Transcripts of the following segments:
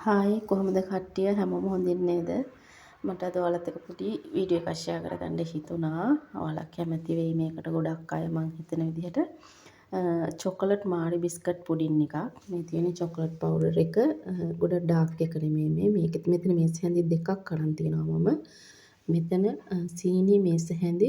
Hi කොහොමද කට්ටිය හැමෝම හොඳින් නේද? මට අද ඔයාලත් එක්ක පොඩි වීඩියෝ එකක් ෂෙයා කරගන්න හිතුණා. ඔයාලා කැමති වෙයි මේකට ගොඩක් අය මං හිතන විදිහට. චොකලට් මාරි බිස්කට් පුඩින් එකක්. මේ තියෙන චොකලට් පවුඩර් එක ගොඩක් ඩාර්ක් එක නෙමෙයි මේ. මෙතන මේස් හැඳි දෙකක් අරන් තියෙනවා මම. මෙතන සීනි මේස් හැඳි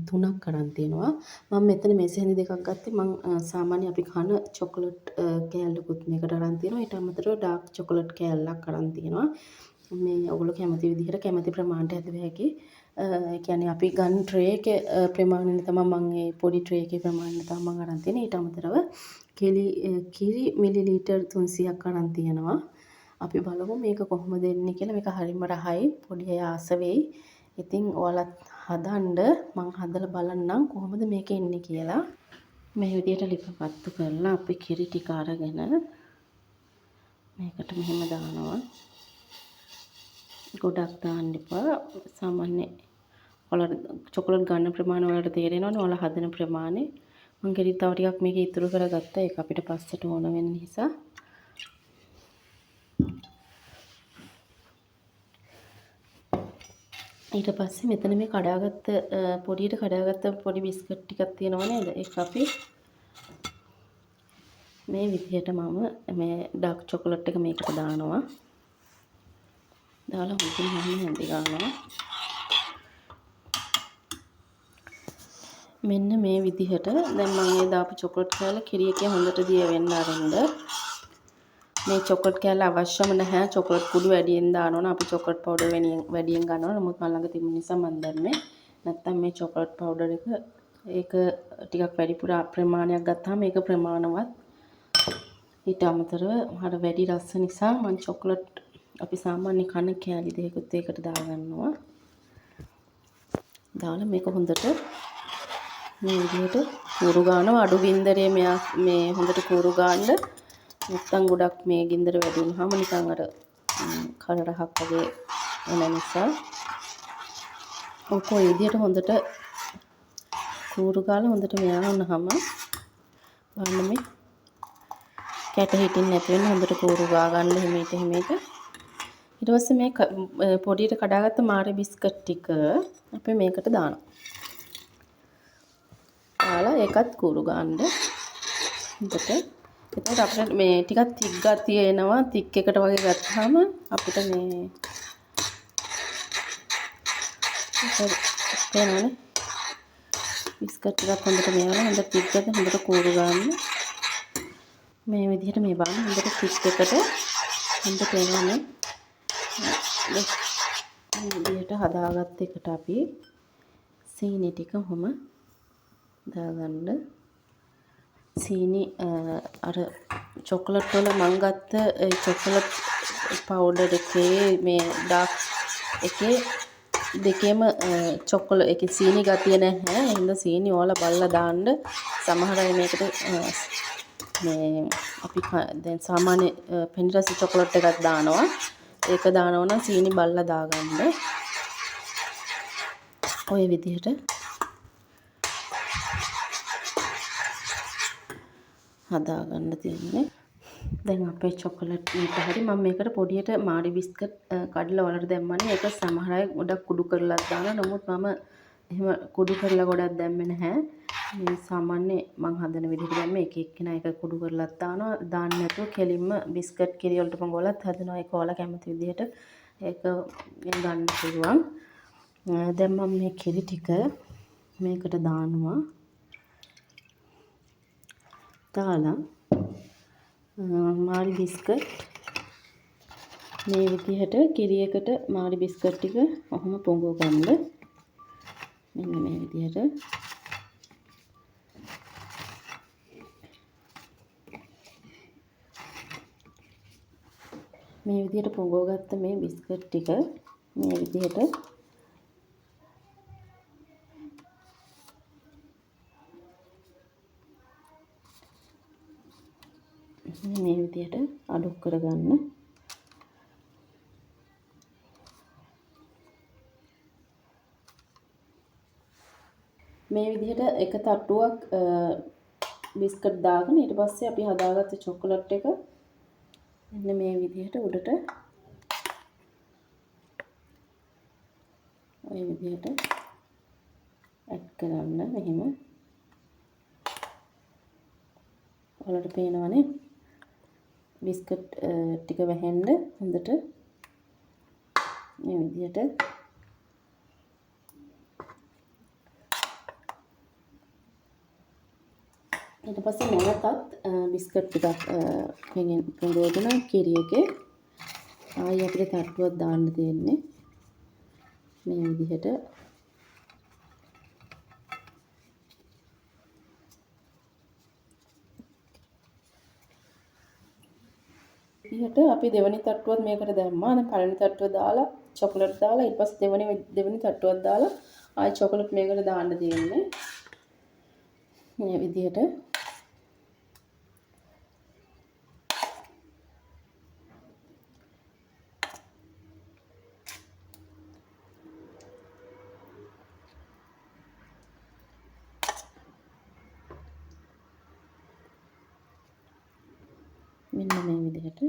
3ක් අරන් තියෙනවා. මම මෙතන මේස් හැඳි දෙකක් ගත්තේ මං සාමාන්‍ය අපි කන චොකලට් කෑල්ලකුත් මේකට අරන් තියෙනවා. ඊට අමතරව ඩාර්ක් චොකලට් කෑල්ලක් අරන් තියෙනවා. මේ ඔයගොල්ලෝ කැමති විදිහට කැමති ප්‍රමාණයට හැදුව හැකි. ඒ කියන්නේ අපි ගන්න ට්‍රේ එකේ ප්‍රමාණය තමයි මම මේ පොඩි ට්‍රේ එකේ ප්‍රමාණය තමයි මම අරන් තියෙන්නේ. ඊට අමතරව කිරි මිලිලීටර් 300ක් අරන් තියෙනවා. අපි බලමු මේක කොහොමද එන්නේ කියලා. මේක හරිම රහයි. පොඩි අය ආස වෙයි. ඉතින් ඔයාලත් හදන්න මම හදලා බලන්නම් කොහොමද මේක එන්නේ කියලා. මේ විදිහට ලිප පත්තු කරලා අපි කිරි ටික අරගෙන මේකට මෙහෙම දානවා. ගොඩක් දාන්න එපා. සාමාන්‍ය ඔයාලා චොකලට් ගන්න ප්‍රමාණය ඔයාලට තේරෙනවනේ. ඔයාලා හදන ප්‍රමාණය. මම කිරි තව ටිකක් මේක ඉතුරු කරගත්තා. ඒක අපිට පස්සට ඕන වෙන නිසා. ඊට පස්සේ මෙතන මේ කඩාගත්ත පොඩියට කඩාගත්ත පොඩි බිස්කට් ටිකක් තියෙනව නේද? ඒක අපි මේ විදිහට මම මේ ඩාර්ක් චොකලට් එක මේකට දානවා. දාලා හොඳින් හැඳි ගන්නවා. මෙන්න මේ විදිහට දැන් මම මේ දාපු චොකලට් කෑල්ල කිරි එකේ හොඳට දිය වෙන්න අරින්න. මේ චොකලට් කෑල්ල අවශ්‍යම නැහැ. චොකලට් කුඩු වැඩියෙන් දාන්න ඕන. අපි චොකලට් පවුඩර් වැඩියෙන් ගන්නවා. නමුත් මම ළඟ තිබුණ නිසා මම දැම්මේ. නැත්තම් මේ චොකලට් පවුඩර් එක ඒක ටිකක් වැඩිපුර ප්‍රමාණයක් ගත්තාම මේක ප්‍රමාණවත්. ඊට අමතරව මට වැඩි රස නිසා මම චොකලට් අපි සාමාන්‍ය කන කෑලි දෙකකුත් ඒකට දාගන්නවා. දාලා මේක හොඳට මේ විදිහට කූරු ගන්නවා. අඩු ගින්දරේ මේ හොඳට කූරු ගන්න. නැත්තම් ගොඩක් මේ ගින්දර වැඩි වුණාම නිකන් අර කන රහක් වගේ එන නිසා ඔක ඔය විදිහට හොඳට කූරු ගාලා හොඳට මෙයා වුණාම බලන්න මේ කැට හිටින්න නැති වෙන හොඳට කූරු ගා ගන්න හිමීට හිමීට. ඊට පස්සේ මේ පොඩියට කඩාගත්ත මාරි බිස්කට් ටික අපි මේකට දානවා. දාලා ඒකත් කූරු ගන්න හොඳට. එතකොට අපිට මේ ටිකක් තික් ගතිය එනවා. තික් එකට වගේ ගත්තාම අපිට මේ තේරෙනවනේ. බිස්කට් ටිකක් හොඳට මේවලා හොඳ තික් ගත හොඳට කූරු ගන්න. මේ විදිහට මේ බලන්න හොඳට තික් එකට හොඳ තේරෙනවනේ. මේ විදිහට හදාගත්ත එකට අපි සීනි ටික කොහොම දාගන්න. සීනි අර චොකලට් වල මං ගත්ත චොකලට් පවුඩර් එකේ මේ ඩාර්ක් එකේ දෙකේම එකේ සීනි ගතිය නැහැ. එහෙනම් සීනි ඕලා බලලා දාන්න. සමහර අය මේකට මේ අපි දැන් සාමාන්‍ය පෙනි රස චොකලට් එකක් දානවා. ඒක දානවා නම් සීනි බලලා දාගන්න. ඔය විදිහට හදාගන්න තියෙන්නේ. දැන් අපේ චොකලට් එක හරි මම මේකට පොඩියට මාරි බිස්කට් කඩලා වලට දැම්මනේ. ඒක සමහර අය ගොඩක් කුඩු කරලා දානවා. නමුත් මම එහෙම කුඩු කරලා ගොඩක් දැම්මේ නැහැ. මේ සාමාන්‍ය මම හදන විදිහට දැම්මේ එක එක්කෙනා එක කුඩු කරලා දානවා. දාන්න නැතුව කෙලින්ම බිස්කට් කිරි වලට පොඟවලත් හදනවා. ඒක ඔයාලා කැමති විදිහට ඒක ගන්න පුළුවන්. දැන් මම මේ කිරි ටික මේකට දානවා. දාලා මාරි බිස්කට් මේ විදිහට කිරියකට මාරි බිස්කට් ටික ඔහොම පොඟව ගන්න. මෙන්න මේ විදිහට පොඟව ගත්ත මේ බිස්කට් ටික මේ විදිහට අඩු කරගන්න. මේ විදිහට එක තට්ටුවක් බිස්කට් දාගෙන ඊට පස්සේ අපි හදාගත්ත චොකලට් එක මෙන්න මේ විදිහට උඩට ඔය විදිහට ඇඩ් කරන්න මෙහෙම. ඔයාලට පේනවනේ බිස්කට් ටික වැහෙන්න හොඳට මේ විදිහට ඊට පස්සේ නැවතත් බිස්කට් ටිකක් පොඟවන කිරි එකේ ආයෙ අපිට තට්ටුවක් දාන්න තියෙන්නේ මේ විදිහට. අපි දෙවෙනි තට්ටුවත් මේකට දැම්මා. දැන් පළවෙනි තට්ටුව දාලා චොකලට් දාලා ඊට පස්සේ දෙවෙනි තට්ටුවක් දාලා ආයෙ චොකලට් මේකට දාන්න තියෙන්නේ මේ විදිහට. මෙන්න මේ විදිහට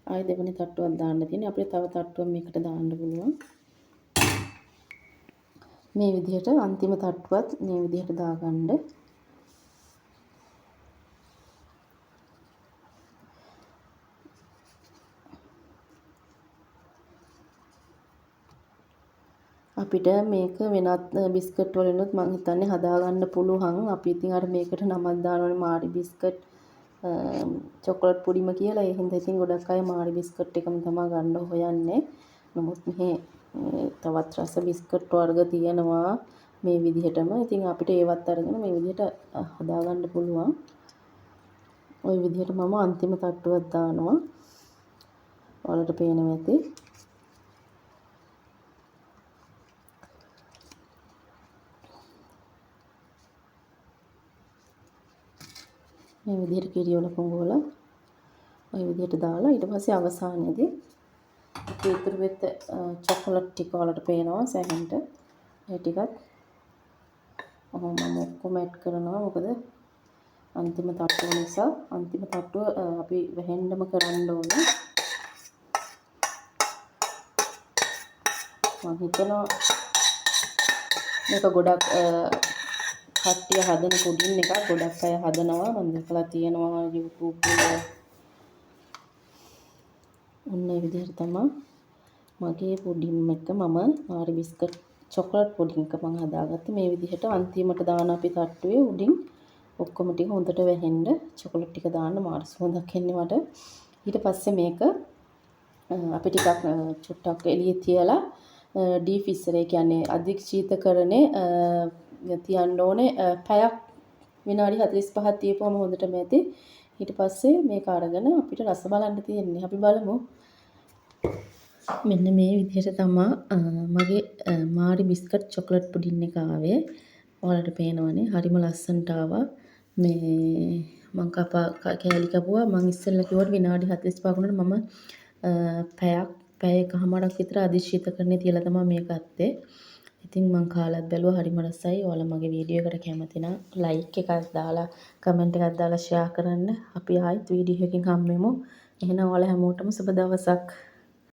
ආයෙ දෙවෙනි තට්ටුවක් දාන්න තියෙන්නේ. අපිට තව තට්ටුවක් මේකට දාන්න පුළුවන්. මේ විදිහට අන්තිම තට්ටුවත් මේ විදිහට දාගන්න. අපිට මේක වෙනත් බිස්කට් වලිනුත් මම හිතන්නේ හදාගන්න පුළුවන්. අපි ඉතින් අර මේකට නමක් දානවනේ මාරි බිස්කට් චොකලට් පුඩිම කියලා. ඒ හින්දා ඉතින් ගොඩක් අය මාරි බිස්කට් එකම තමයි ගන්න හොයන්නේ. නමුත් මෙහි තවත් රස බිස්කට් වර්ග තියෙනවා මේ විදිහටම. ඉතින් අපිට ඒවත් අරගෙන මේ විදිහට හදාගන්න පුළුවන්. ওই විදිහට මම අන්තිම තට්ටුවක් දානවා. ඔයාලට පේනවා ඇති. මේ විදිහට කිරි වල පොඟවලා ওই විදිහට දාලා ඊට පස්සේ අවසානයේදී අපි ඉතුරු වෙච්ච චොකලට් ටික වලට පේනවා සැහැන්ට. ඒ ටිකත් මම ඔක්කොම ඇඩ් කරනවා. මොකද අන්තිම තට්ටුව නිසා අන්තිම තට්ටුව අපි වැහෙන්නම කරන්න ඕනේ. මම හිතනවා මේක ගොඩක් කට්ටිය හදන පුඩින් එකක්. ගොඩක් අය හදනවා. මම දැකලා තියෙනවා YouTube වල. ඔන්න ඒ විදිහට තමයි මගේ පුඩින් එක මම මාරි බිස්කට් චොකලට් පුඩින් එක මම හදාගත්තේ. මේ විදිහට අන්තිමට දාන අපි තට්ටුවේ උඩින් ඔක්කොම ටික හොඳට වැහෙන්න චොකලට් ටික දාන්න මාර සුවඳක් එන්නේ මට. ඊට පස්සේ මේක අපි ටිකක් චුට්ටක් එළියේ තියලා ඩීප් ෆ්‍රීසර් ඒ කියන්නේ අධික ශීතකරණේ තියන්න ඕනේ පැයක් විනාඩි 45ක් තියපුවම හොඳටම ඇති. ඊට පස්සේ මේක අරගෙන අපිට රස බලන්න තියෙන්නේ. අපි බලමු. මෙන්න මේ විදිහට තමයි මගේ මාරි බිස්කට් චොකලට් පුඩින් එක ආවේ. ඔයාලට පේනවනේ හරිම ලස්සනට ආවා. මේ මම කෑලි කපුවා. මම ඉස්සෙල්ලා කිව්වට විනාඩි 45ක් වුණාට මම පැය එකමාරක් විතර අධිශීතකරණේ තියලා තමයි මේ ගත්තේ. ඉතින් මම කාලත් බැලුවා හරිම රසයි. ඔයාලා මගේ වීඩියෝ එකට කැමති නම් ලයික් එකක් දාලා කමෙන්ට් එකක් දාලා ෂෙයා කරන්න. අපි ආයෙත් වීඩියෝ එකකින් හම්බෙමු. එහෙනම් ඔයාලා හැමෝටම සුබ දවසක්.